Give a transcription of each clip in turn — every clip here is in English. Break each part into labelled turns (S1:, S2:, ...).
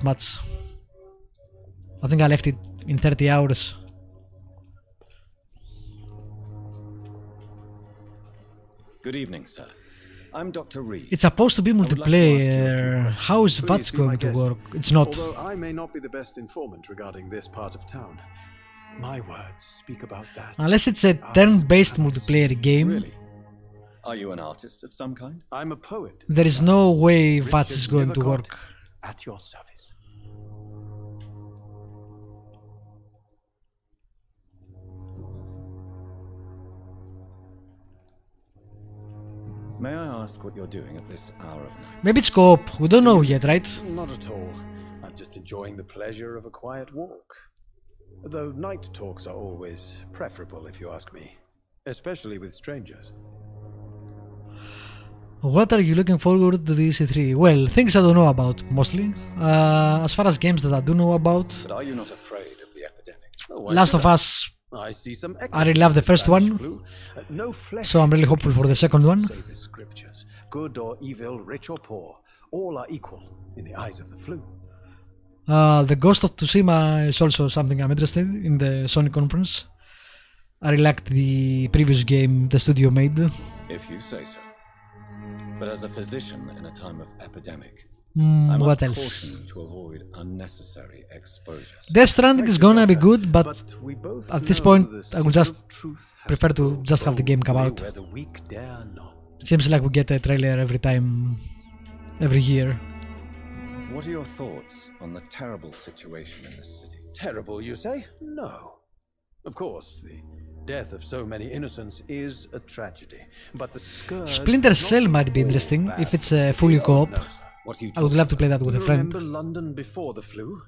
S1: much. I think I left it in 30 hours.
S2: Good evening, sir. I'm Dr. Reid.
S1: It's supposed to be multiplayer. How is VATS going to work? It's not.
S3: Although I may not be the best informant regarding this part of town, my words speak about that.
S1: Unless it's a turn-based multiplayer game.
S2: Really? Are you an artist of some kind?
S3: I'm a poet.
S1: There is no way VATS is going to work.
S3: At your service.
S2: May I ask what you're doing at this hour of night?
S1: Maybe it's co-op. We don't know yet, right?
S3: Not at all. I'm just enjoying the pleasure of a quiet walk. Though night talks are always preferable, if you ask me. Especially with strangers.
S1: What are you looking forward to this E3? Well, things I don't know about, mostly. As far as games that I do know about...
S2: But are you not afraid of the epidemic?
S1: Last of Us...
S3: I see some
S1: I really love the first one,
S3: no flesh
S1: so I'm really hopeful for the second one.
S3: say the scriptures. Good or evil, rich or poor, all are equal in the eyes of the flu.
S1: The Ghost of Tsushima is also something I'm interested in the Sony conference. I really liked the previous game the studio made.
S2: If you say so. But as a physician in a time of epidemic, I must
S1: what else?
S2: caution you to avoid unnecessary exposures.
S1: Death Stranding is gonna be good, but at this point I would just prefer to just have the game come out.
S3: Where the weak dare not.
S1: It seems like we get a trailer every year.
S2: What are your thoughts on the terrible situation in this city?
S3: Terrible, you say? No. Of course, the death of so many innocents is a tragedy. But the scourge...
S1: Splinter Cell might be interesting if it's fully co-op.
S3: No, sir.
S2: What are you
S1: I would love to play that with a friend.
S3: Remember London before the flu?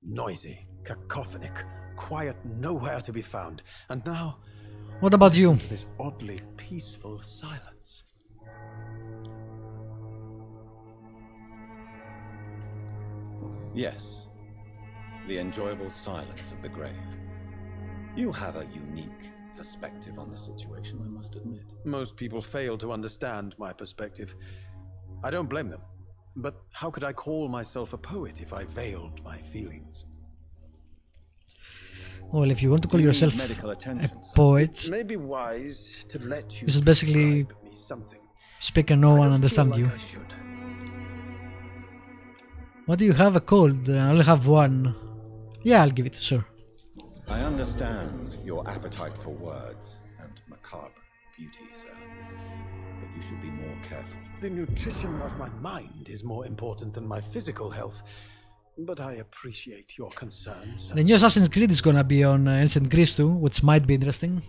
S3: Noisy, cacophonic, quiet, nowhere to be found. And now...
S1: What about you?
S3: listen to this oddly peaceful silence.
S2: Yes. The enjoyable silence of the grave. You have a unique perspective on the situation, I must admit.
S3: Most people fail to understand my perspective. I don't blame them. But how could I call myself a poet if I veiled my feelings?
S1: Well, if you want to call yourself
S2: medical attention,
S1: a poet,
S3: It may be wise to let you
S1: you should basically
S3: describe me something.
S1: speak and no
S3: I
S1: one
S3: don't
S1: understand
S3: feel
S1: you.
S3: like I should.
S1: What do you have a cold? I only have one. Yeah, I'll give it, sure.
S2: I understand your appetite for words and macabre beauty, sir. But you should be more careful.
S3: The nutrition of my mind is more important than my physical health. But I appreciate your concerns.
S1: The new Assassin's Creed is gonna be on Ancient Greece too, which might be interesting.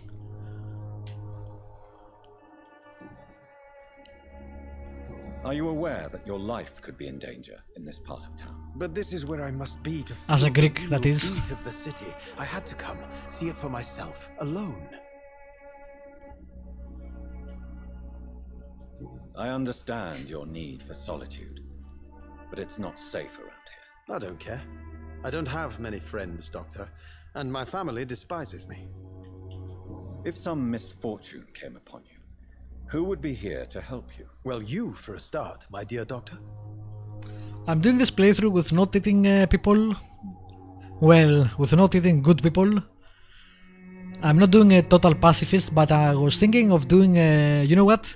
S2: Are you aware that your life could be in danger in this part of town?
S3: But this is where I must be to
S1: As a
S3: feel the
S1: Greek,
S3: real
S1: that is.
S3: beat of the city. I had to come, see it for myself, alone.
S2: I understand your need for solitude, but it's not safe around here.
S3: I don't care. I don't have many friends, Doctor, and my family despises me.
S2: If some misfortune came upon you, who would be here to help you?
S3: Well, you for a start, my dear Doctor.
S1: I'm doing this playthrough with not eating people. Well, with not eating good people. I'm not doing a total pacifist, but I was thinking of doing you know what?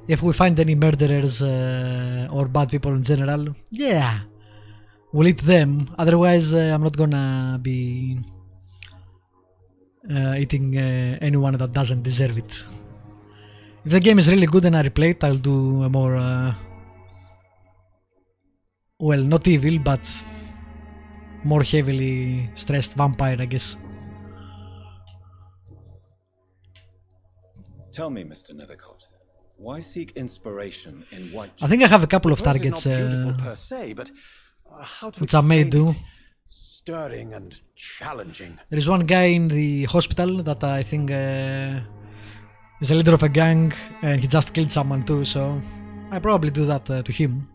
S1: If we find any murderers or bad people in general, yeah, we'll eat them. Otherwise, I'm not gonna be eating anyone that doesn't deserve it. If the game is really good and I replay it, I'll do a more, well, not evil, but more heavily stressed vampire, I guess.
S2: Tell me, Mr. Nethercott, why seek inspiration in white?
S1: I think I have a couple of
S3: The place is
S1: targets
S3: not beautiful per se, but how to
S1: which I may
S3: explain
S1: do.
S3: it? Stirring and challenging.
S1: There is one guy in the hospital that I think is a leader of a gang, and he just killed someone too, so I probably do that to him.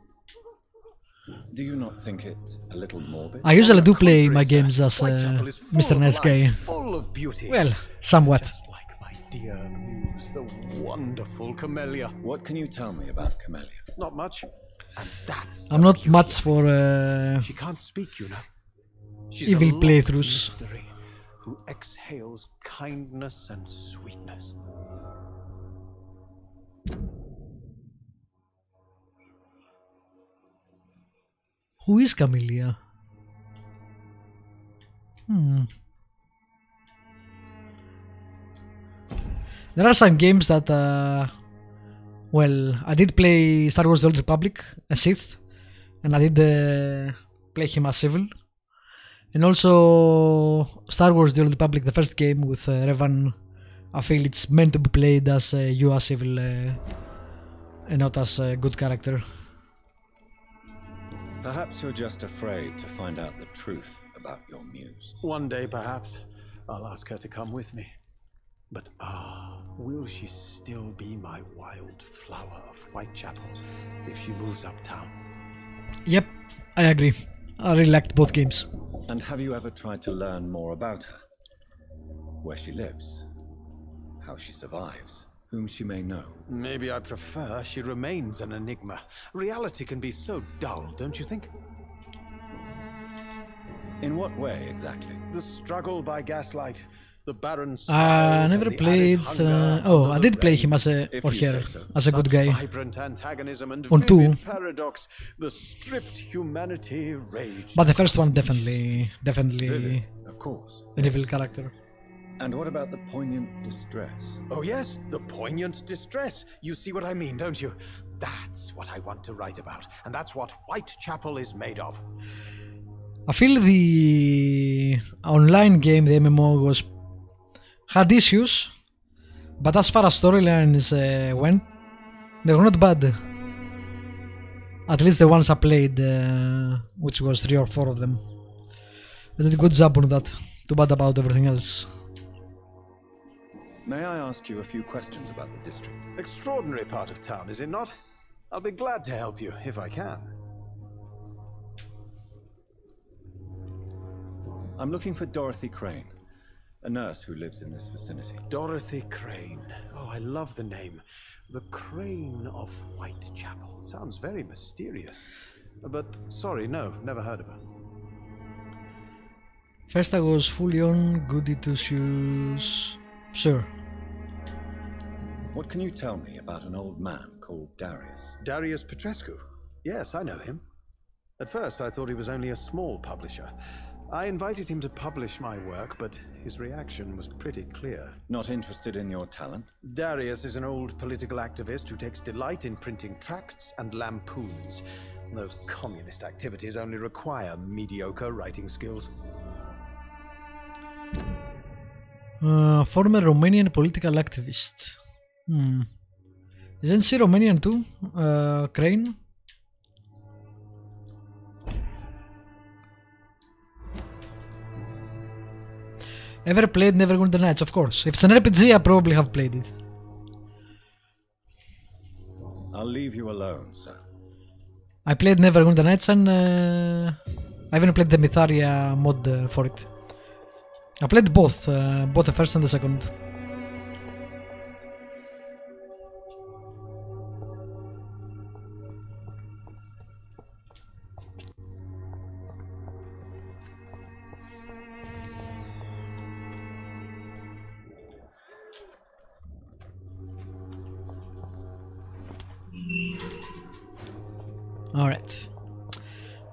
S2: Do you not think it a little morbid?
S1: I usually do play
S3: Contrary,
S1: my
S3: sir,
S1: games as
S3: Whitechapel is full
S1: Mr.
S3: of
S1: Nice
S3: life,
S1: Guy.
S3: full of beauty.
S1: Well, somewhat.
S3: Just like my dear muse, the wonderful Camellia.
S2: What can you tell me about Camellia?
S3: Not much. And that's
S1: I'm not much for
S3: she can't speak, you know. She's
S1: evil
S3: a lost
S1: playthroughs.
S3: mystery who exhales kindness and sweetness.
S1: Who is Camellia? There are some games that, well, I did play Star Wars The Old Republic, a Sith, and I did play him as evil. And also Star Wars The Old Republic, the first game with Revan, I feel it's meant to be played as you as evil and not as a good character.
S2: Perhaps you're just afraid to find out the truth about your muse.
S3: One day, perhaps, I'll ask her to come with me. But will she still be my wild flower of Whitechapel if she moves uptown?
S1: Yep, I agree. I really liked both games.
S2: And have you ever tried to learn more about her? Where she lives? How she survives? Whom she may know?
S3: Maybe I prefer she remains an enigma. Reality can be so dull, don't you think?
S2: In what way, exactly?
S3: The struggle by gaslight, the barren
S1: I never played. I did play him as a or her as a good guy
S3: vibrant antagonism and
S1: on 2,
S3: paradox, the stripped humanity rage.
S1: but the first one definitely
S2: Vivid, of course.
S1: an evil character.
S2: And what about the poignant distress?
S3: Oh yes, the poignant distress. You see what I mean, don't you? That's what I want to write about, and that's what Whitechapel is made of.
S1: I feel the online game, the MMO, had issues, but as far as storylines went, they were not bad. At least the ones I played, which was 3 or 4 of them. They did a good job on that. Too bad about everything else.
S2: May I ask you a few questions about the district?
S3: Extraordinary part of town, is it not? I'll be glad to help you if I can.
S2: I'm looking for Dorothy Crane, a nurse who lives in this vicinity.
S3: Dorothy Crane. Oh, I love the name. The Crane of Whitechapel. Sounds very mysterious. But sorry, no, never heard of her.
S1: First I was fully on goody two shoes. Sure.
S2: What can you tell me about an old man called Darius?
S3: Darius Petrescu. Yes, I know him. At first I thought he was only a small publisher. I invited him to publish my work, but his reaction was pretty clear.
S2: Not interested in your talent?
S3: Darius is an old political activist who takes delight in printing tracts and lampoons. Those communist activities only require mediocre writing skills.
S1: Former Romanian political activist. Isn't she Romanian too? Crane? Ever played Neverwinter the Nights? Of course. If it's an RPG, I probably have played it.
S2: I'll leave you alone, sir.
S1: I played Neverwinter the Nights and I even played the Mytharia mod for it. I played both the first and the second. Alright.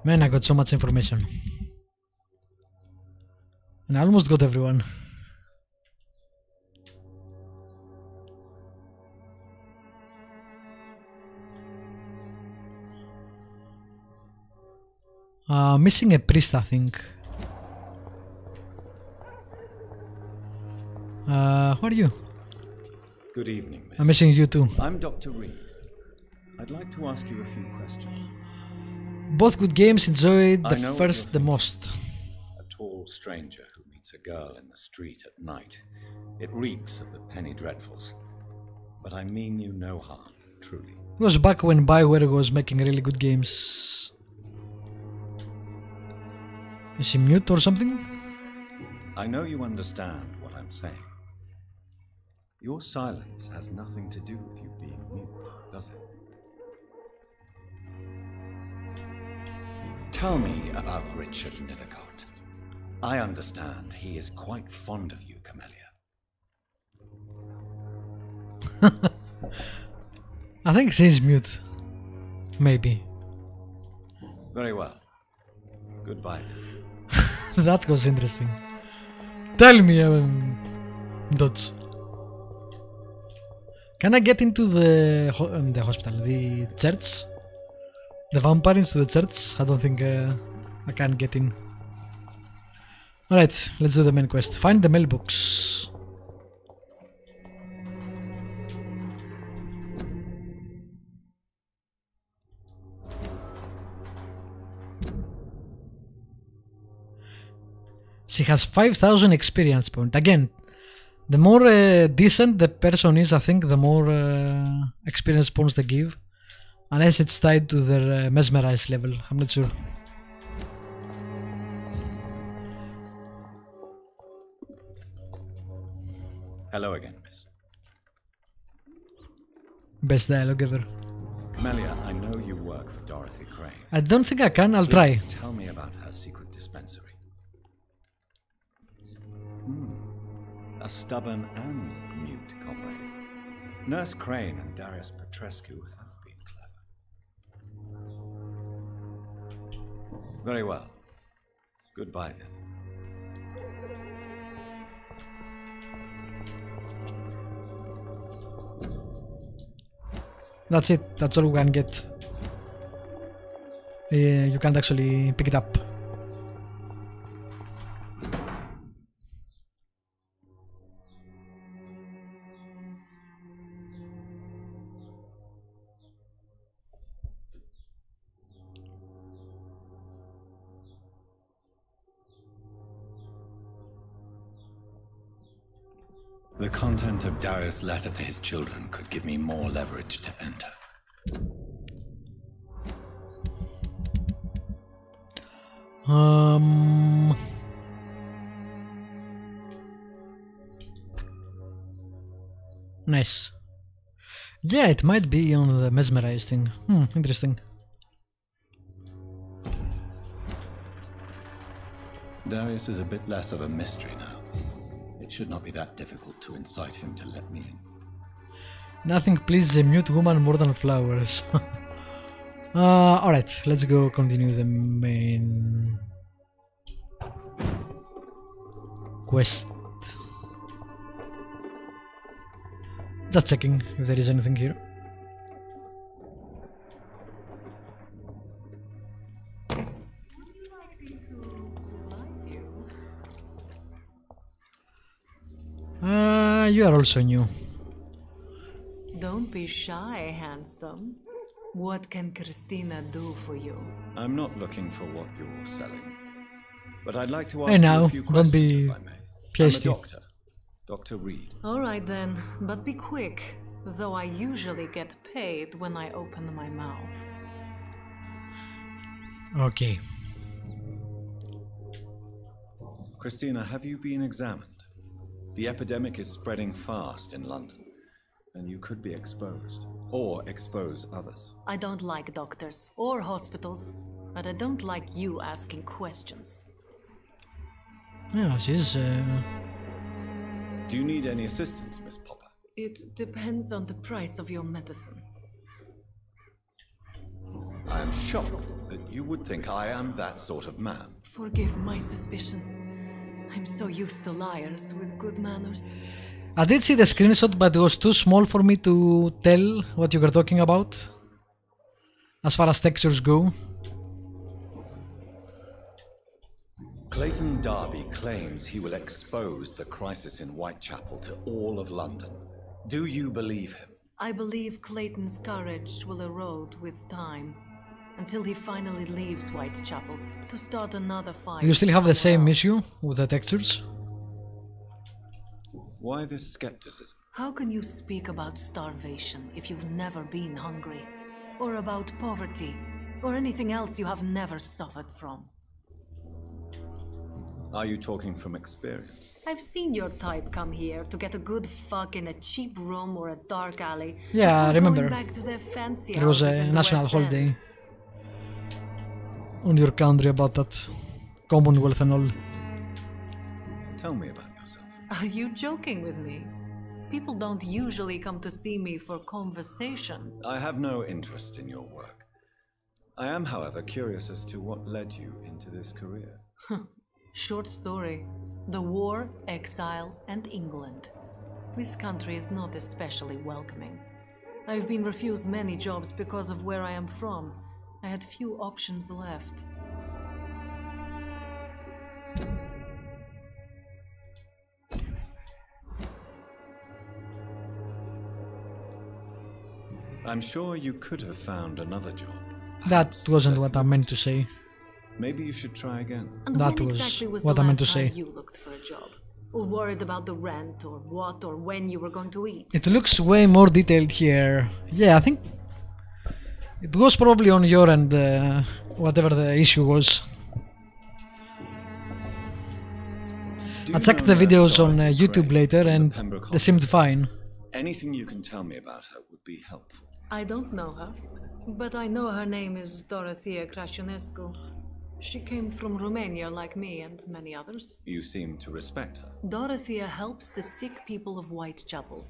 S1: Man, I got so much information. And I almost got everyone. Missing a priest, I think. Who are you?
S2: Good evening, miss.
S1: I'm missing you too.
S2: I'm Dr. Reid. I'd like to ask you a few questions.
S1: Both good games, enjoyed the
S2: I know what
S1: first
S2: you're
S1: the
S2: thinking.
S1: most.
S2: A tall stranger who meets a girl in the street at night. It reeks of the penny dreadfuls. But I mean you no harm, truly.
S1: It was back when Bioware was making really good games. Is he mute or something?
S2: I know you understand what I'm saying. Your silence has nothing to do with you being mute, does it? Tell me about Richard Nithercott. I understand he is quite fond of you, Camellia.
S1: I think she's mute. Maybe.
S2: Very well. Goodbye then.
S1: That was interesting. Tell me, Dodge. Can I get into the hospital, the church? The vampire into the church? I don't think I can get in. Alright, let's do the main quest. Find the mailbox. She has 5,000 experience points. Again, the more decent the person is, I think, the more experience points they give. Unless it's tied to their mesmerized level. I'm not sure.
S2: Hello again, miss.
S1: Best dialogue ever.
S2: Camellia, I know you work for Dorothy Crane.
S1: I don't think I can. I'll try.
S2: Please tell me about her secret dispensary. A stubborn and mute comrade. Nurse Crane and Darius Petrescu have been clever. Very well. Goodbye then.
S1: That's it. That's all we can get. You can't actually pick it up.
S2: The content of Darius' letter to his children could give me more leverage to enter.
S1: Nice. Yeah, it might be on the mesmerized thing. Interesting.
S2: Darius is a bit less of a mystery now. It should not be that difficult to incite him to let me in.
S1: Nothing pleases a mute woman more than flowers. Alright, let's go continue the main quest. Just checking if there is anything here. You are also new.
S4: Don't be shy, handsome. What can Christina do for you?
S2: I'm not looking for what you're selling, but I'd like to ask
S1: Hey now,
S2: you a few
S1: don't
S2: questions,
S1: be
S2: if I may.
S1: hasty.
S2: I'm a doctor, Dr. Reid.
S4: All right then, but be quick, though I usually get paid when I open my mouth.
S1: Okay.
S2: Christina, have you been examined? The epidemic is spreading fast in London, and you could be exposed, or expose others.
S4: I don't like doctors or hospitals, but I don't like you asking questions.
S1: Yeah, she's
S2: Do you need any assistance, Miss Popper?
S4: It depends on the price of your medicine.
S2: I am shocked that you would think I am that sort of man.
S4: Forgive my suspicion. I'm so used to liars with good manners.
S1: I did see the screenshot, but it was too small for me to tell what you were talking about. As far as textures go.
S2: Clayton Darby claims he will expose the crisis in Whitechapel to all of London. Do you believe him?
S4: I believe Clayton's courage will erode with time, until he finally leaves Whitechapel to start another fight.
S1: Do you still have the same
S4: somewhere
S1: issue
S4: else.
S1: with the textures?
S2: Why this skepticism?
S4: How can you speak about starvation if you've never been hungry? Or about poverty? Or anything else you have never suffered from?
S2: Are you talking from experience?
S4: I've seen your type come here to get a good fuck in a cheap room or a dark alley.
S1: Yeah, I
S4: before
S1: remember.
S4: going back to their fancy
S1: It was
S4: houses
S1: a
S4: in the
S1: national
S4: West End.
S1: holiday. on your country about that Commonwealth and all.
S2: Tell me about yourself.
S4: Are you joking with me? People don't usually come to see me for conversation.
S2: I have no interest in your work. I am, however, curious as to what led you into this career.
S4: Short story. The war, exile, and England. This country is not especially welcoming. I've been refused many jobs because of where I am from. I had few options left.
S2: I'm sure you could have found another job.
S1: That
S2: Perhaps
S1: wasn't
S2: less
S1: what I meant to say.
S2: Maybe you should try again.
S4: And
S1: That
S4: when
S1: was
S4: exactly was
S1: what
S4: the
S1: I meant to
S4: last time
S1: say.
S4: you looked for a job? Or worried about the rent, or what, or when you were going to eat?
S1: It looks way more detailed here. Yeah, I think it was probably on your end, whatever the issue was.
S2: Do
S1: I
S2: you
S1: checked
S2: know
S1: the videos
S2: Nurse
S1: on
S2: Dorothy
S1: YouTube
S2: Craig
S1: later
S2: from the
S1: and
S2: Pembroke
S1: they seemed
S2: Hospital?
S1: fine.
S2: Anything you can tell me about her would be helpful.
S4: I don't know her, but I know her name is Dorothea Crasionescu. She came from Romania like me and many others.
S2: You seem to respect her.
S4: Dorothea helps the sick people of Whitechapel.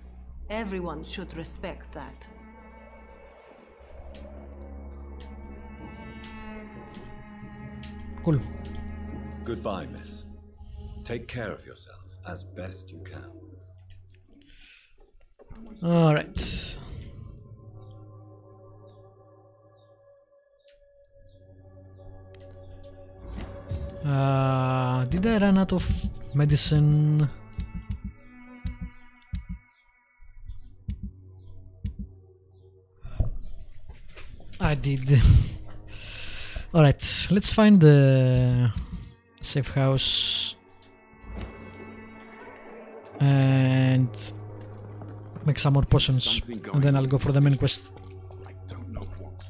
S4: Everyone should respect that.
S1: Cool.
S2: Goodbye, miss. Take care of yourself as best you can.
S1: Alright. Did I run out of medicine? I did. Alright, let's find the safe house and make some more potions, and then I'll go for the main quest.
S5: I don't know what.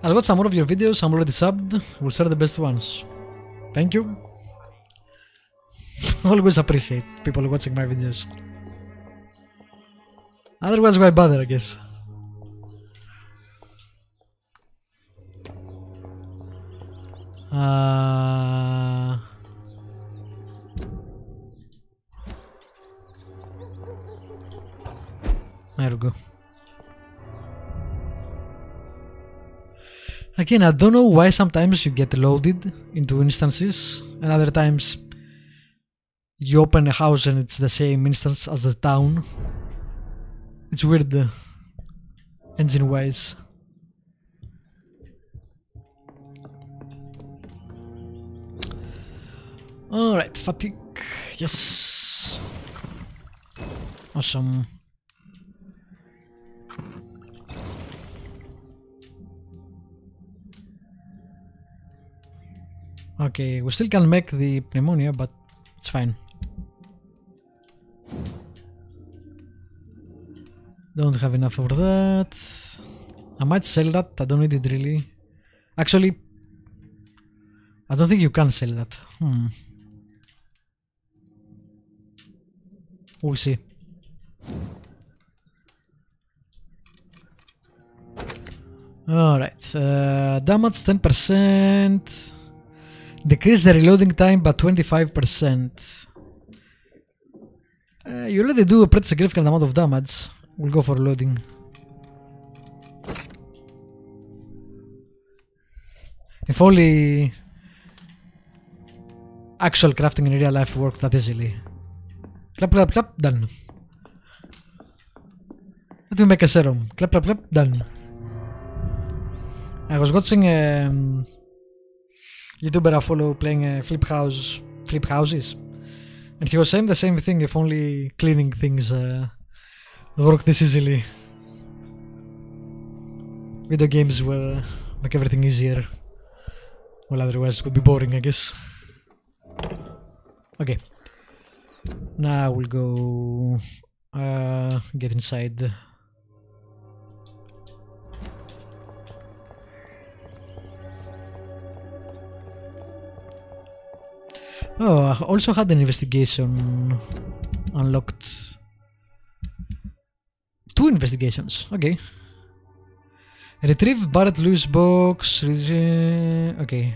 S1: I'll watch some more of your videos. I'm already subbed. We'll share the best ones. Thank you. Always appreciate people watching my videos. Otherwise, why bother, I guess. There we go. Again, I don't know why sometimes you get loaded into instances and other times you open a house and it's the same instance as the town. It's weird, engine wise. Alright, fatigue. Yes. Awesome. Okay, we still can make the pneumonia, but it's fine. Don't have enough for that. I might sell that, I don't need it really. Actually, I don't think you can sell that. We'll see. Alright, damage 10%. Decrease the reloading time by 25%. You already do a pretty significant amount of damage. We'll go for loading. If only actual crafting in real life worked that easily. Clap, clap, clap, done. Let me make a serum. Clap, clap, clap, done. I was watching a YouTuber I follow playing flip houses, and he was saying the same thing. If only cleaning things worked this easily. Video games will make everything easier. Well, otherwise it would be boring, I guess. Okay. Now we'll go get inside. Oh, I also had an investigation unlocked. 2 investigations, okay. Retrieve barred loose box. Okay.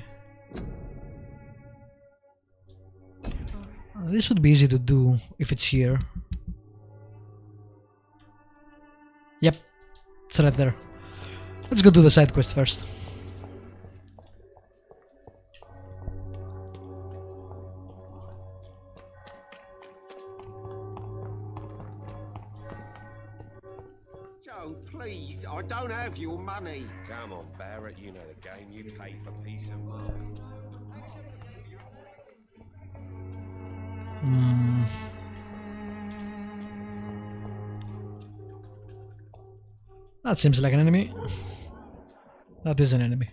S1: This should be easy to do if it's here. Yep, it's right there. Let's go do the side quest first.
S6: Joe, please, I don't have your money.
S7: Come on, Barrett, you know the game. You pay for peace of mind.
S1: That seems like an enemy. That is an enemy.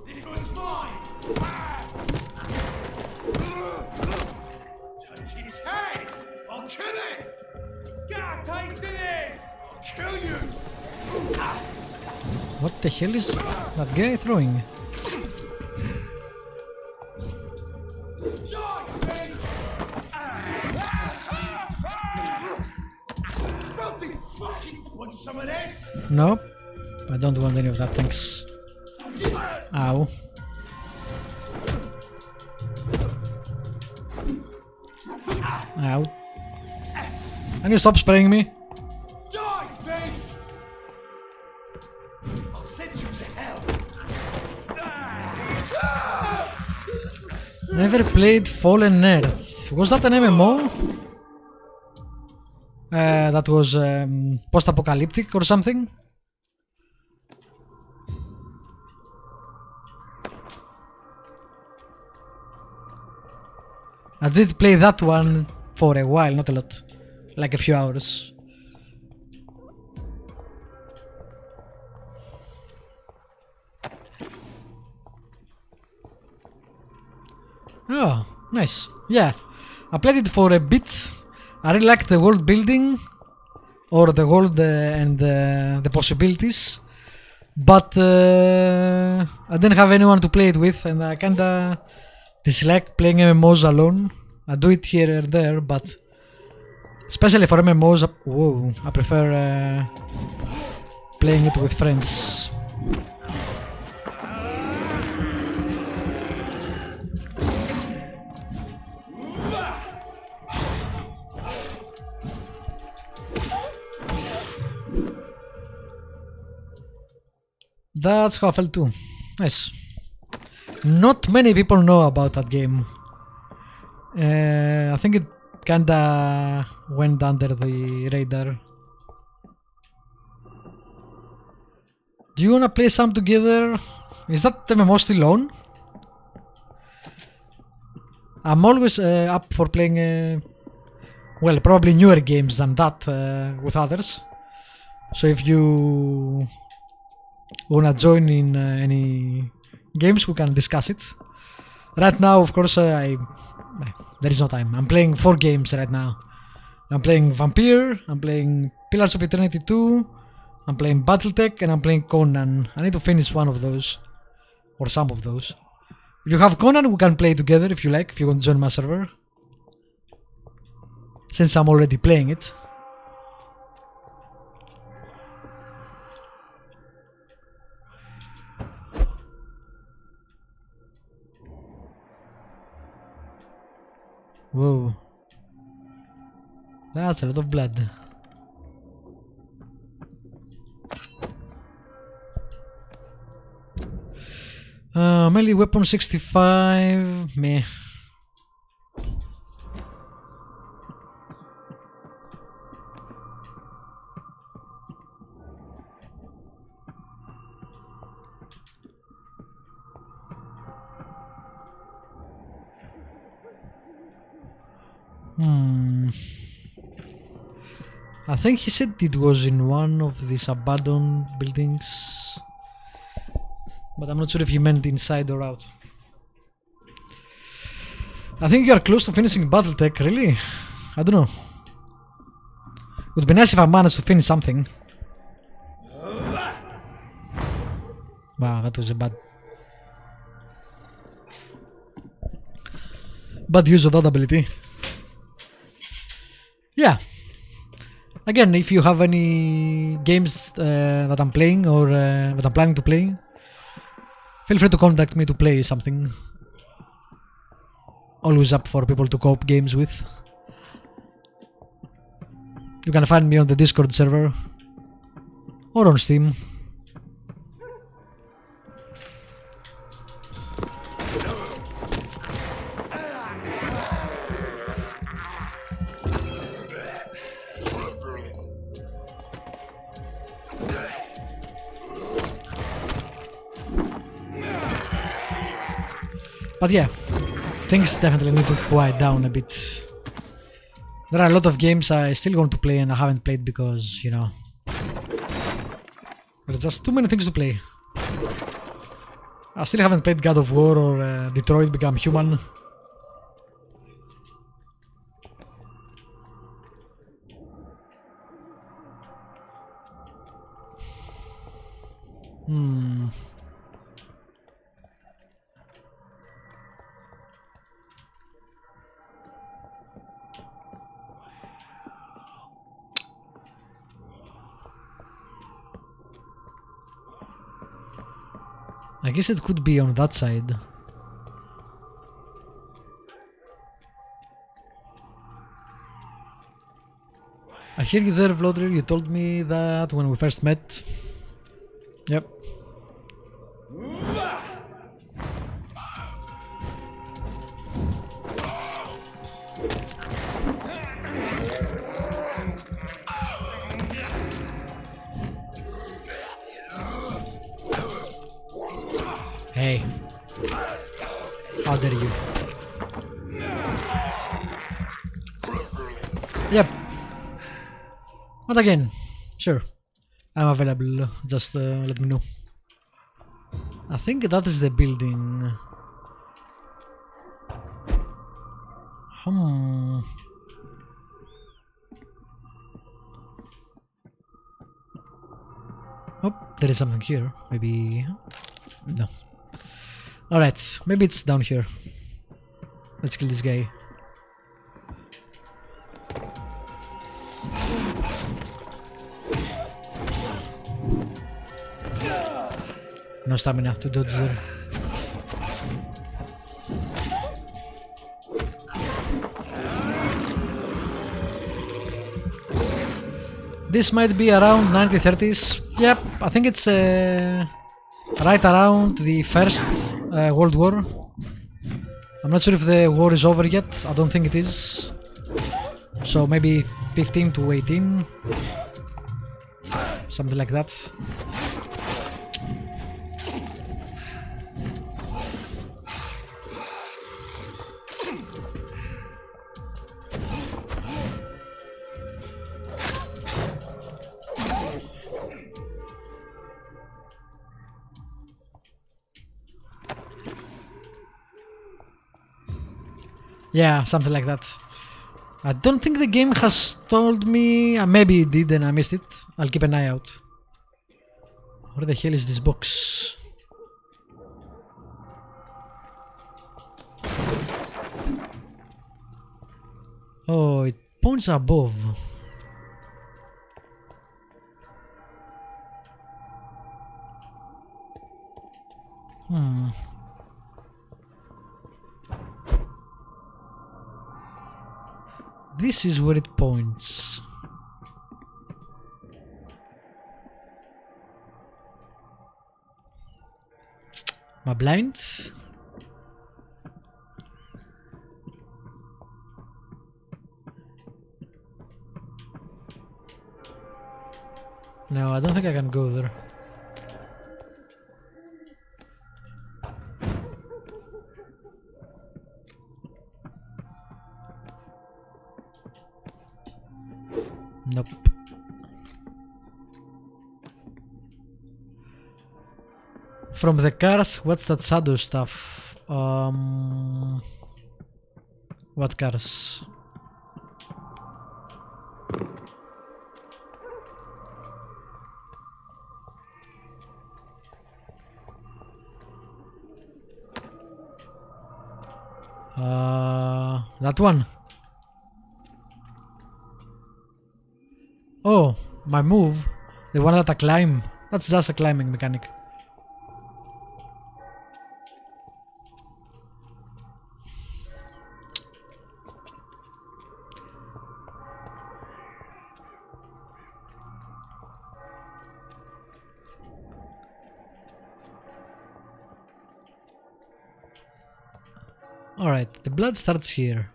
S5: This one's mine! Take its head! I'll kill it! Get a taste of this! I'll kill you!
S1: What the hell is that guy throwing?
S5: Want some of this?
S1: Nope. I don't want any of that, thanks. Ow. Ow. Can you stop spraying me?
S5: Die, beast! I'll send you to hell.
S1: Never played Fallen Earth. Was that an MMO? That was post-apocalyptic or something? I did play that one for a while, not a lot. Like a few hours. Oh, nice. Yeah, I played it for a bit. I really liked the world building, or the world and the possibilities, but I didn't have anyone to play it with, and I kinda dislike playing MMOs alone. I do it here and there, but especially for MMOs, I prefer playing it with friends. That's how I felt too. Nice. Not many people know about that game. I think it kinda went under the radar. Do you wanna play some together? Is that MMO still on? I'm always up for playing, well, probably newer games than that with others. So if you wanna join in any games, we can discuss it. Right now, of course, there is no time. I'm playing 4 games right now. I'm playing Vampyr, I'm playing Pillars of Eternity 2, I'm playing Battletech, and I'm playing Conan. I need to finish one of those, or some of those. If you have Conan, we can play together if you like, if you want to join my server. Since I'm already playing it. Whoa. That's a lot of blood. Melee weapon 65. Meh. I think he said it was in one of these abandoned buildings, but I'm not sure if he meant inside or out. I think you are close to finishing Battletech, really? I don't know. Would be nice if I managed to finish something. Wow, that was a bad use of that ability. Yeah. Again, if you have any games that I'm playing or that I'm planning to play, feel free to contact me to play something. Always up for people to co-op games with. You can find me on the Discord server or on Steam. But yeah, things definitely need to quiet down a bit. There are a lot of games I still want to play and I haven't played because, you know, there's just too many things to play. I still haven't played God of War or Detroit Become Human. I guess it could be on that side. I hear you there, Vlodrir. You told me that when we first met. Yep. Hey. How dare you? Yep. But again, sure. I'm available. Just let me know. I think that is the building. Oh, there is something here. Maybe... No. Alright, maybe it's down here. Let's kill this guy. No stamina to dodge them. This might be around 1930s. Yep, I think it's right around the First World War. I'm not sure if the war is over yet. I don't think it is. So maybe 15 to 18. Something like that. Yeah, something like that. I don't think the game has told me. Maybe it did and I missed it. I'll keep an eye out. Where the hell is this box? Oh, it points above. This is where it points. Am I blind? No, I don't think I can go there. Nope. From the cars, what's that shadow stuff? What cars? That one. Oh, my move. The one that I climb. That's just a climbing mechanic. Alright, the blood starts here.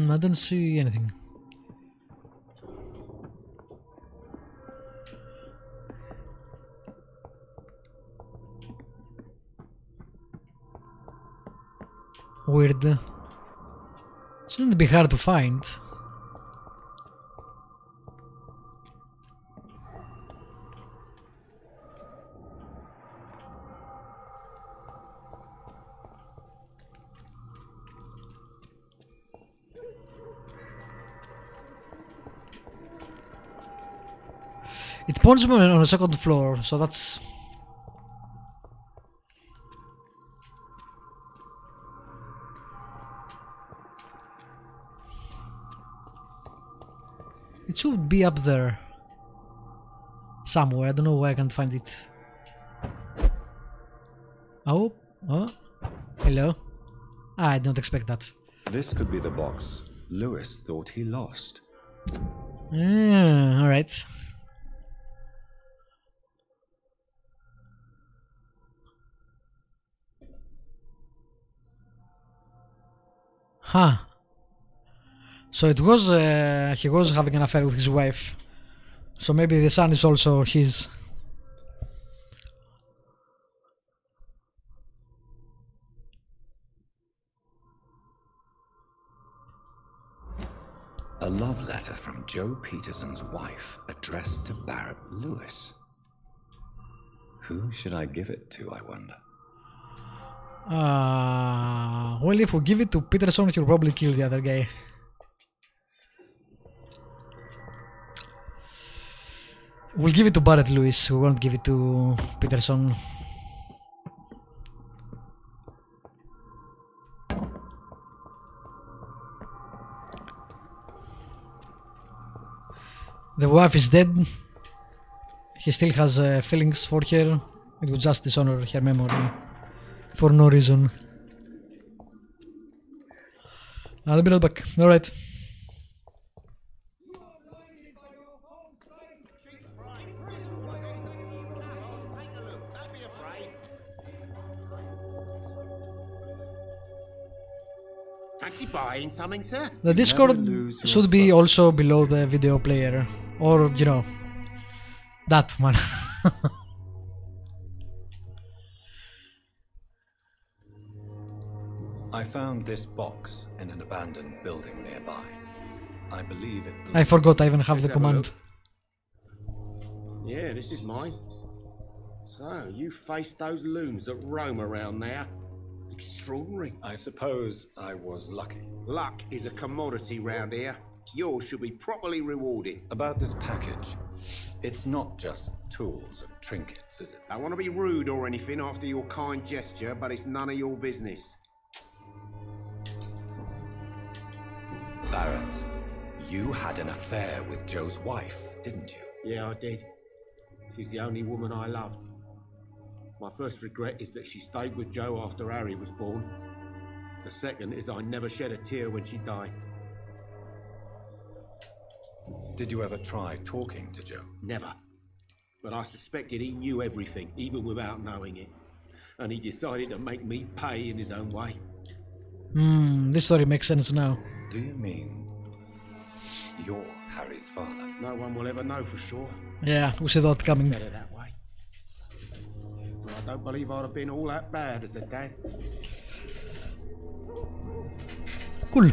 S1: I don't see anything. Weird. Shouldn't be hard to find. It spawns me on the second floor, so that's... It should be up there. Somewhere, I don't know where I can find it. Oh, hello. I don't expect that.
S2: This could be the box Lewis thought he lost.
S1: Alright. Huh. So it was, he was having an affair with his wife. So maybe the son is also his.
S2: A love letter from Joe Peterson's wife addressed to Barrett Lewis. Who should I give it to, I wonder?
S1: Well, if we give it to Peterson, he'll probably kill the other guy. We'll give it to Barrett Lewis, we won't give it to Peterson. The wife is dead. He still has feelings for her. It would just dishonor her memory for no reason. I'll be right back. Alright.
S6: Fancy buying something, sir?
S1: The Discord should be also below the video player. Or, you know, that one.
S2: I found this box in an abandoned building nearby. I believe it...
S1: I forgot I even have the command.
S7: Yeah, this is mine. So, you faced those loons that roam around there. Extraordinary.
S2: I suppose I was lucky.
S6: Luck is a commodity round here. Yours should be properly rewarded.
S2: About this package, it's not just tools and trinkets, is it?
S6: I want to be rude or anything after your kind gesture, but it's none of your business.
S2: Barrett, you had an affair with Joe's wife, didn't you?
S7: Yeah, I did. She's the only woman I loved. My first regret is that she stayed with Joe after Harry was born. The second is I never shed a tear when she died.
S2: Did you ever try talking to Joe?
S7: Never. But I suspected he knew everything, even without knowing it. And he decided to make me pay in his own way.
S1: This story makes sense now.
S2: Do you mean you're Harry's father?
S7: No one will ever know for sure.
S1: Yeah, we saw that coming.
S7: Better that way. But I don't believe I'd have been all that bad as a dad.
S1: Cool.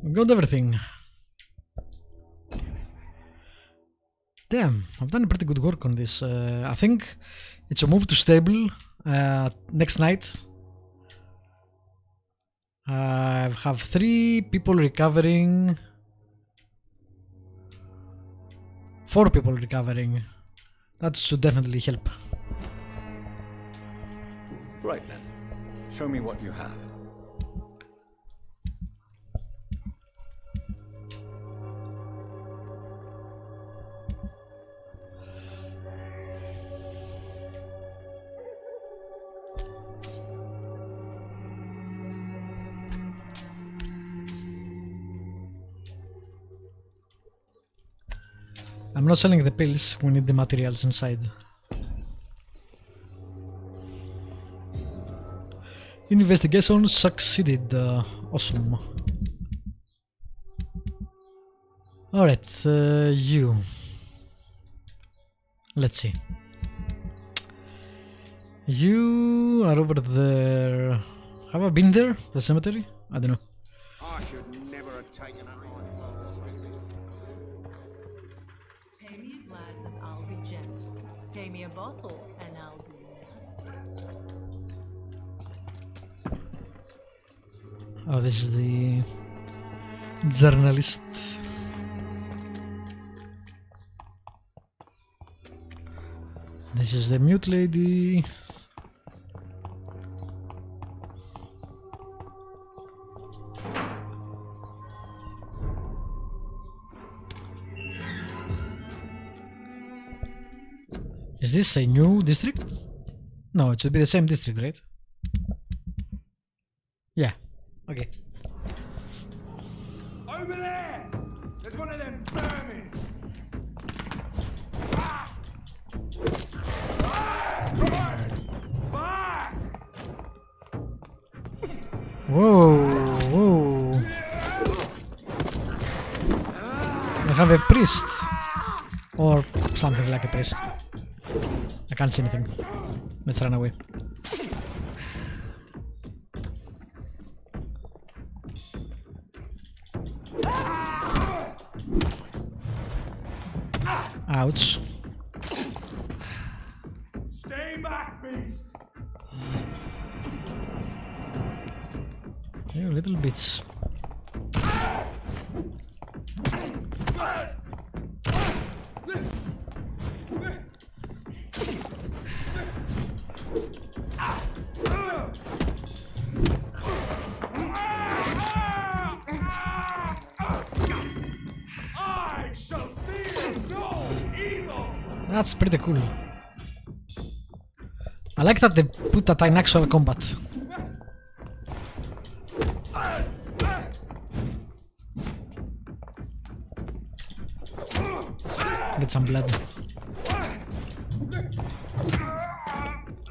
S1: We got everything. Damn, I've done pretty good work on this. I think it's a move to stable next night. I have 3 people recovering. 4 people recovering. That should definitely help.
S2: Right then. Show me what you have.
S1: I'm not selling the pills, we need the materials inside. Investigation succeeded. Awesome. Alright, you. Let's see. You are over there. Have I been there? The cemetery? I don't know.
S6: I should never have taken up my father's business.
S4: Pay me a glass and I'll be gentle. Pay me a bottle and I'll be nasty.
S1: Oh, this is the journalist. This is the mute lady. Is this a new district? No, it should be the same district, right? Yeah. Okay.
S5: Over there! There's one of them vermin! Ah! Ah! Come on! Back!
S1: Whoa, whoa. I have a priest. Or something like a priest. I can't see anything. Let's run away. Ouch.
S5: Stay back, beast!
S1: You little bitch.
S5: I shall fear no evil!
S1: That's pretty cool. I like that they put that in actual combat. Get some blood.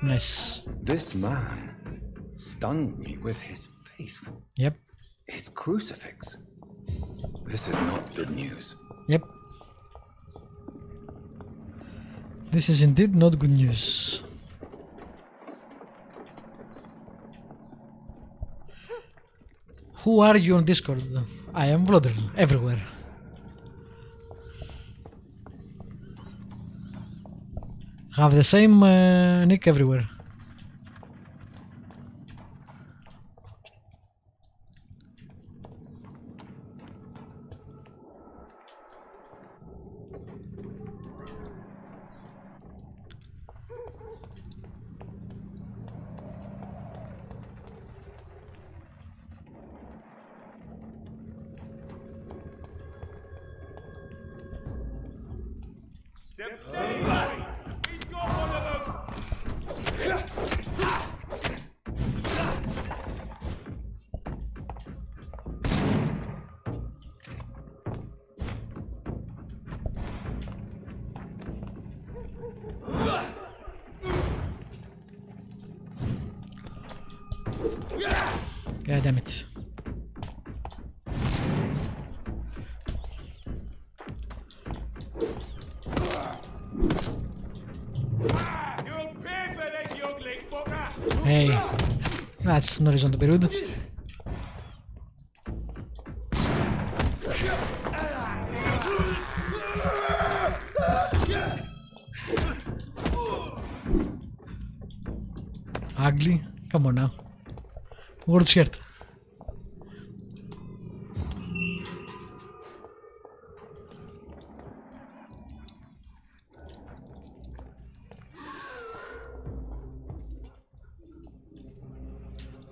S1: Nice.
S2: This man stunned me with his faith.
S1: Yep.
S2: His crucifix. This is not good news.
S1: Yep. This is indeed not good news. Who are you on Discord? I am Vlodder, everywhere. Have the same nick everywhere.
S5: Step back! He's got one of them!
S1: God damn it.
S5: You'll pay for this, you ugly fucker!
S1: Hey, that's no reason to be rude. Ugly? Come on now. Word shirt.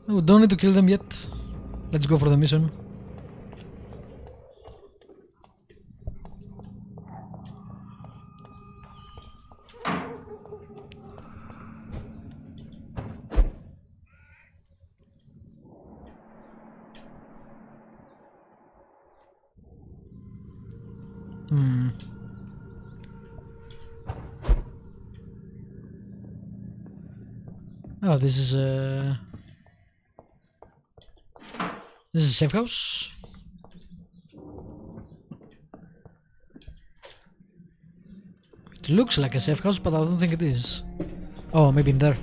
S1: Oh, don't need to kill them yet. Let's go for the mission. Oh, this is a safe house. It looks like a safe house, but I don't think it is. Oh, maybe in there.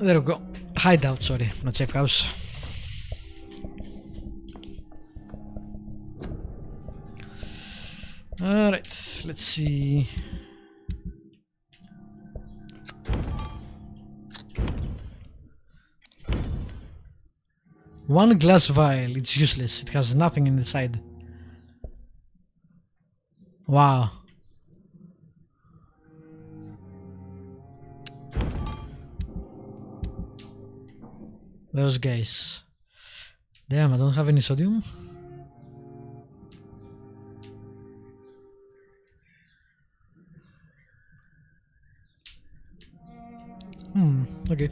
S1: There we go. Hideout, sorry, not safe house. Alright, let's see. One glass vial, it's useless, it has nothing inside. Wow. Those guys. Damn, I don't have any sodium. Okay.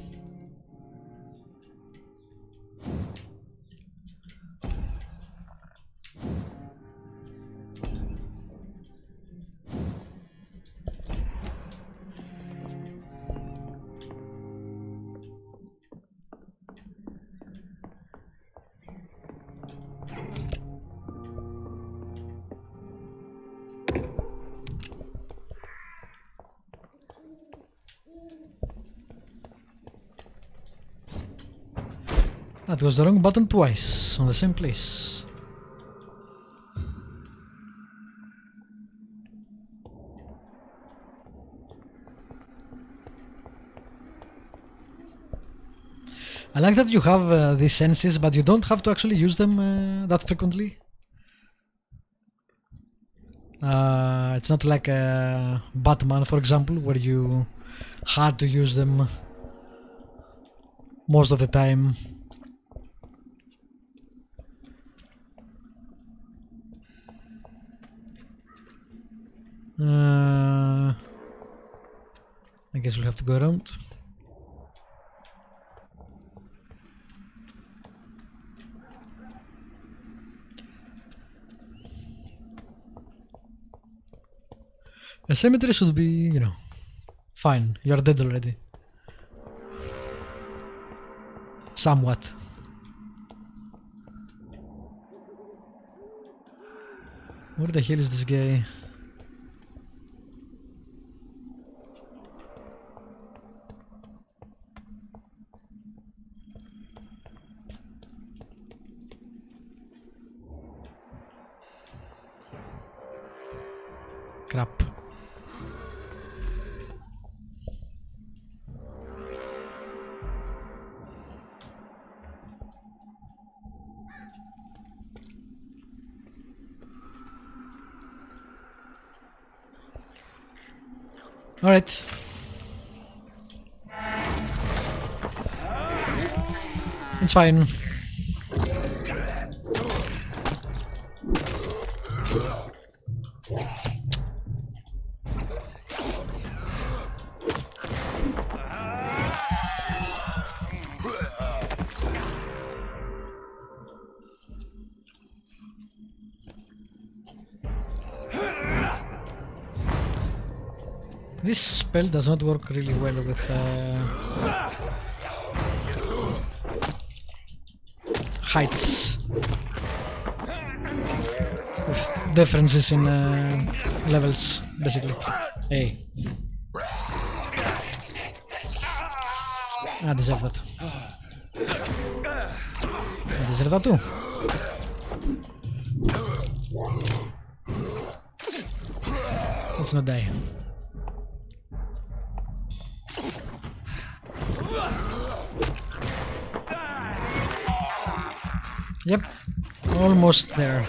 S1: That was the wrong button twice on the same place. I like that you have these senses, but you don't have to actually use them that frequently. It's not like Batman, for example, where you had to use them most of the time. I guess we'll have to go around. The cemetery should be, you know, fine. You are dead already. Somewhat. Where the hell is this guy? Crap. All right. It's fine. This spell does not work really well with heights, with differences in levels, basically. Hey. I deserve that. I deserve that too. Let's not die. Yep, almost there.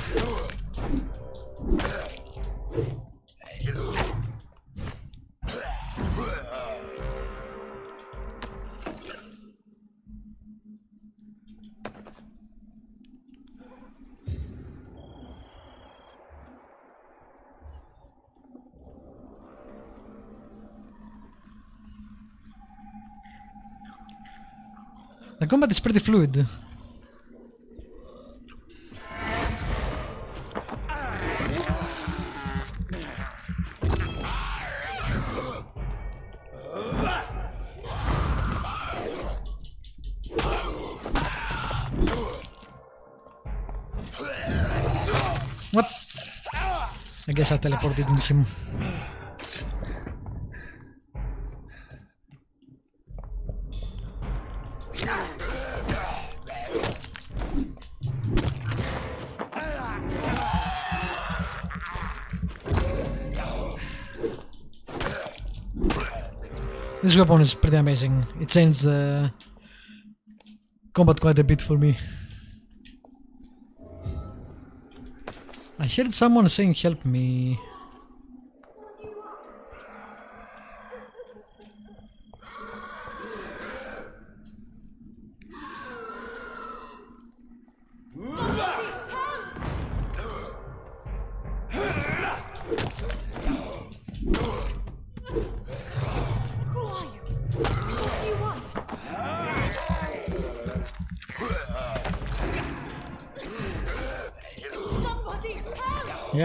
S1: The combat is pretty fluid. What? I guess I teleported into him. This weapon is pretty amazing. It changed the combat quite a bit for me. I heard someone saying help me.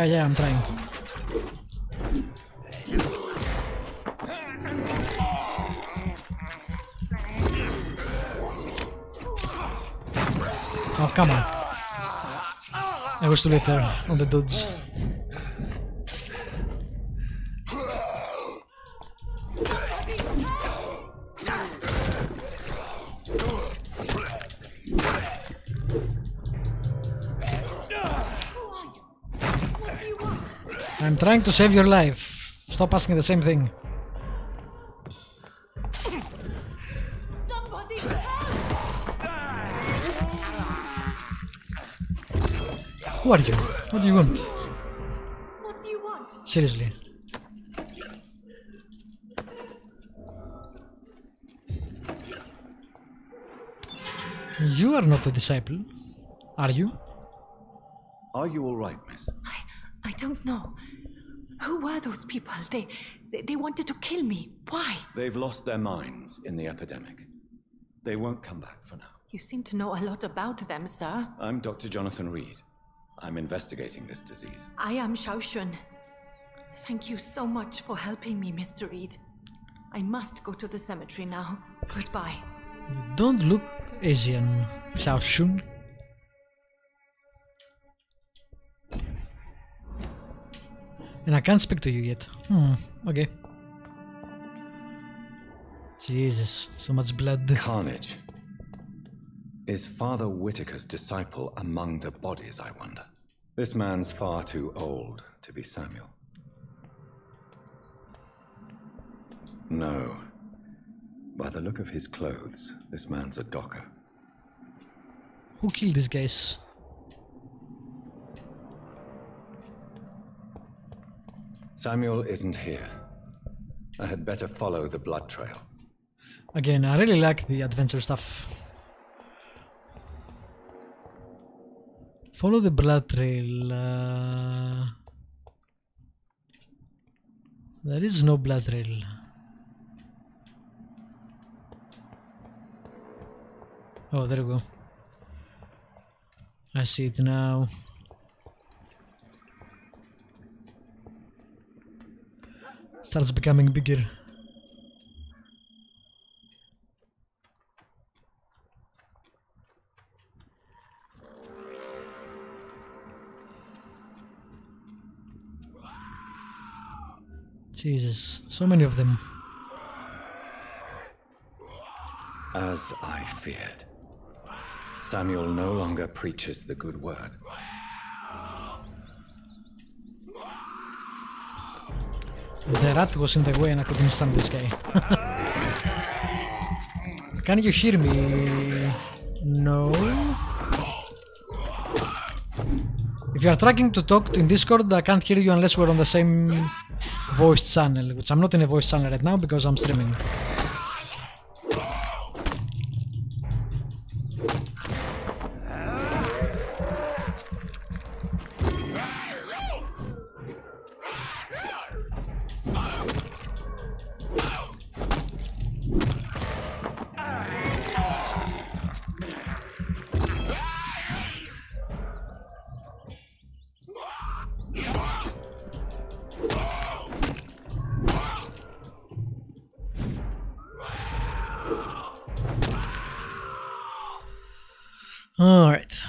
S1: Yeah, I'm trying. Oh, come on. I was too late there on the dodge. I'm trying to save your life. Stop asking the same thing.
S4: Somebody
S1: Who are you? What do you want?
S4: What do you want?
S1: Seriously. You are not a disciple, are you?
S2: Are you all right, miss?
S4: I don't know. Who were those people? They wanted to kill me. Why?
S2: They've lost their minds in the epidemic. They won't come back for now.
S4: You seem to know a lot about them, sir.
S2: I'm Dr. Jonathan Reid. I'm investigating this disease.
S4: I am Xiaoxun. Thank you so much for helping me, Mr. Reid. I must go to the cemetery now. Goodbye.
S1: You don't look Asian, Xiaoxun. And I can't speak to you yet. Okay. Jesus, so much blood.
S2: Carnage. Is Father Whitaker's disciple among the bodies, I wonder? This man's far too old to be Samuel. No. By the look of his clothes, this man's a docker.
S1: Who killed these guys?
S2: Samuel isn't here. I had better follow the blood trail.
S1: Again, I really like the adventure stuff. Follow the blood trail. There is no blood trail. Oh, there we go. I see it now. Starts becoming bigger. Jesus, so many of them.
S2: As I feared. Samuel no longer preaches the good word.
S1: The rat was in the way and I couldn't stand this guy. Can you hear me? No. you are trying to talk in Discord, I can't hear you unless we're on the same voice channel, which I'm not in a voice channel right now because I'm streaming. Alright.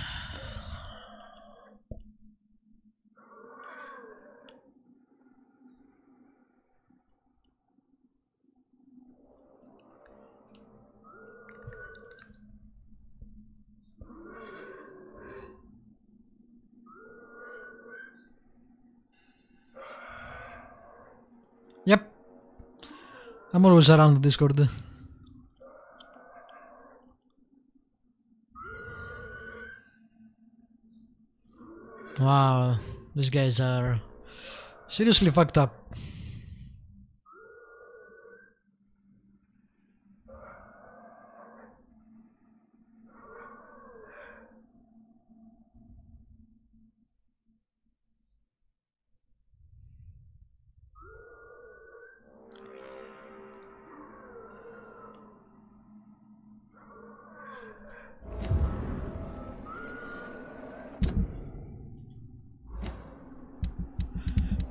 S1: Yep. I'm always around Discord. Wow, these guys are seriously fucked up.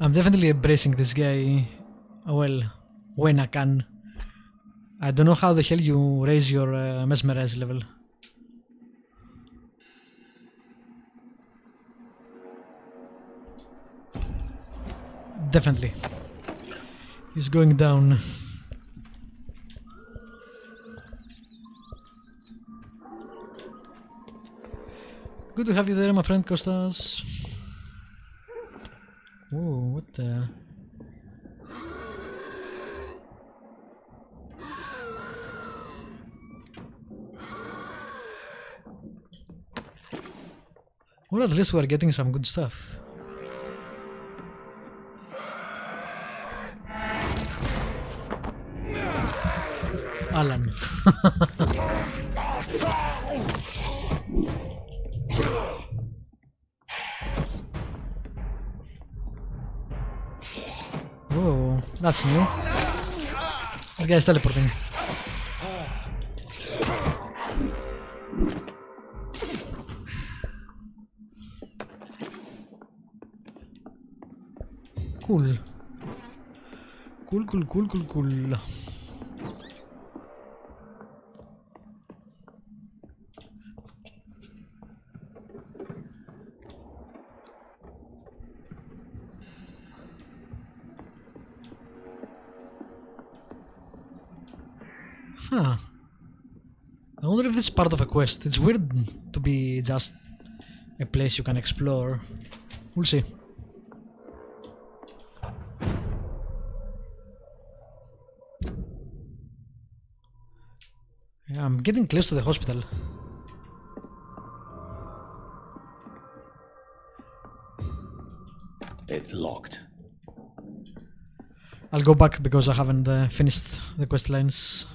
S1: I'm definitely embracing this guy, well, when I can. I don't know how the hell you raise your mesmerize level. Definitely. He's going down. Good to have you there, my friend Kostas. Whoa, what the... Well, at least we're getting some good stuff. Alan. Whoa, that's new. This guy's teleporting. Cool. Cool. Huh. I wonder if this is part of a quest. It's weird to be just a place you can explore. We'll see. Yeah, I'm getting close to the hospital.
S2: It's locked.
S1: I'll go back because I haven't finished the quest lines.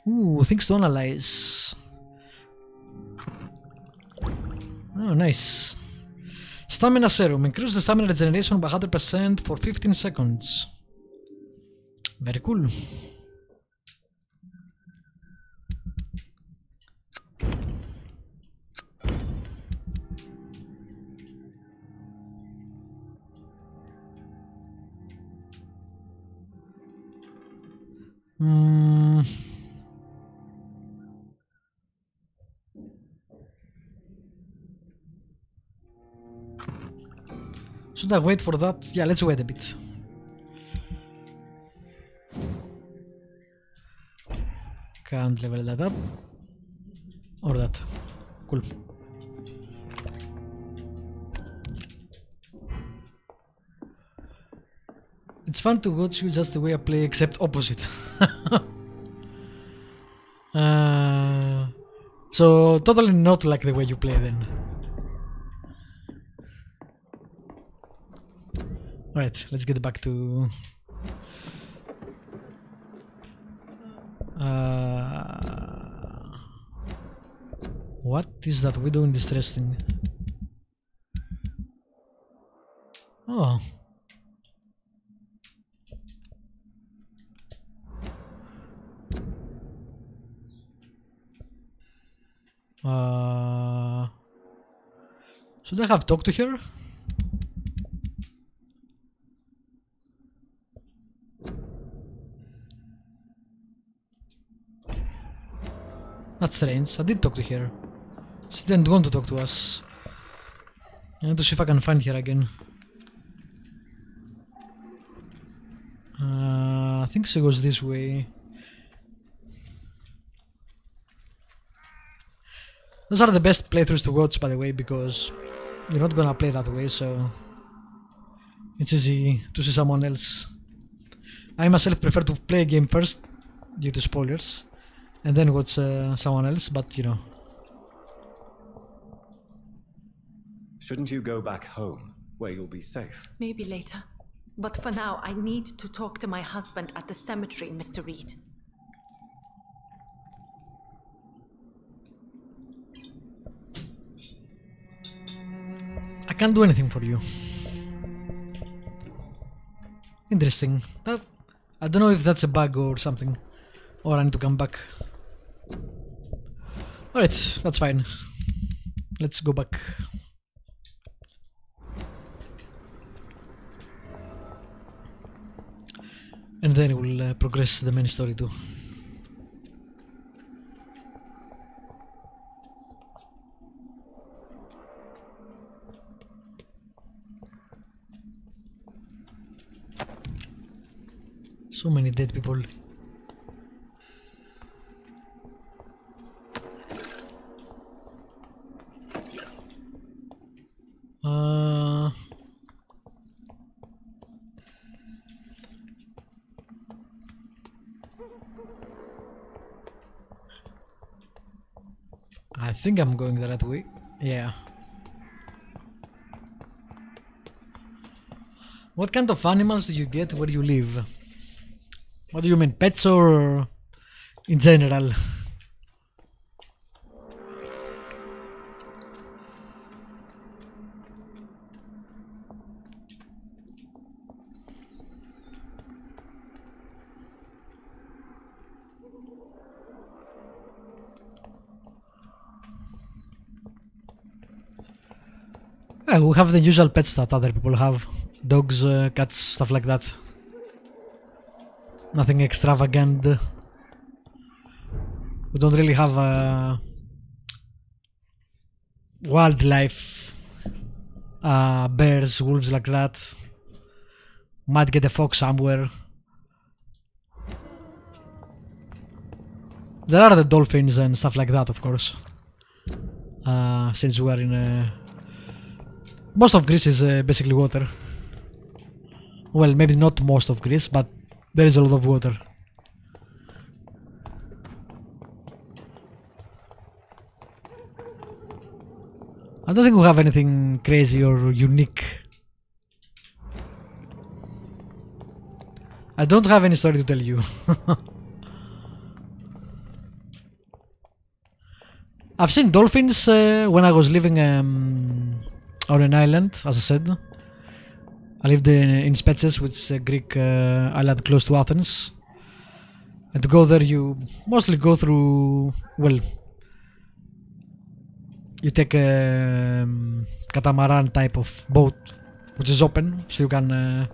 S1: Ooh, things to analyze. Oh, nice. Stamina serum. Increase the stamina regeneration by 100% for 15 seconds. Very cool. Should I wait for that? Yeah, let's wait a bit. Can't level that up. Or that. Cool. It's fun to watch you just the way I play, except opposite. So totally not like the way you play then. Alright, let's get back to... what is that widow in distress thing? Oh. Should I have talked to her? That's strange. I did talk to her. She didn't want to talk to us. I need to see if I can find her again. I think she goes this way. Those are the best playthroughs to watch, by the way, because you're not gonna play that way, so it's easy to see someone else. I myself prefer to play a game first, due to spoilers, and then watch someone else, but you know.
S8: Shouldn't you go back home, where you'll be safe?
S4: Maybe later. But for now, I need to talk to my husband at the cemetery, Mr. Reid.
S1: I can't do anything for you. Interesting. I don't know if that's a bug or something. Or I need to come back. Alright, that's fine. Let's go back. And then we'll progress the main story too. So many dead people. I think I'm going the right way. Yeah. What kind of animals do you get where you live? What do you mean, pets or in general? We have the usual pets that other people have. Dogs, cats, stuff like that. Nothing extravagant. We don't really have wildlife. Bears, wolves like that. Might get a fox somewhere. There are the dolphins and stuff like that, of course. Since we are in most of Greece is basically water. Well, maybe not most of Greece, but there is a lot of water. I don't think we have anything crazy or unique. I don't have any story to tell you. I've seen dolphins when I was living on an island, as I said. I lived in Spetses, which is a Greek island close to Athens. And to go there, you mostly go through, well, you take a catamaran type of boat, which is open, so you can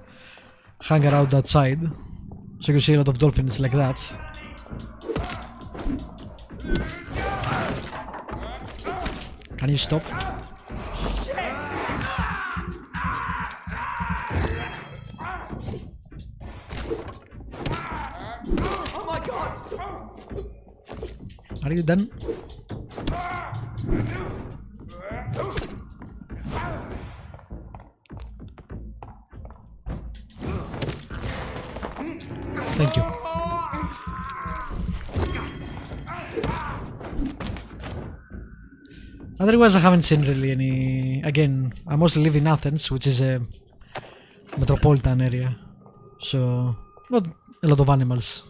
S1: hang around outside. So you see a lot of dolphins like that. Can you stop? Are you done? Thank you. Otherwise, I haven't seen really any. Again, I mostly live in Athens, which is a metropolitan area, so not a lot of animals.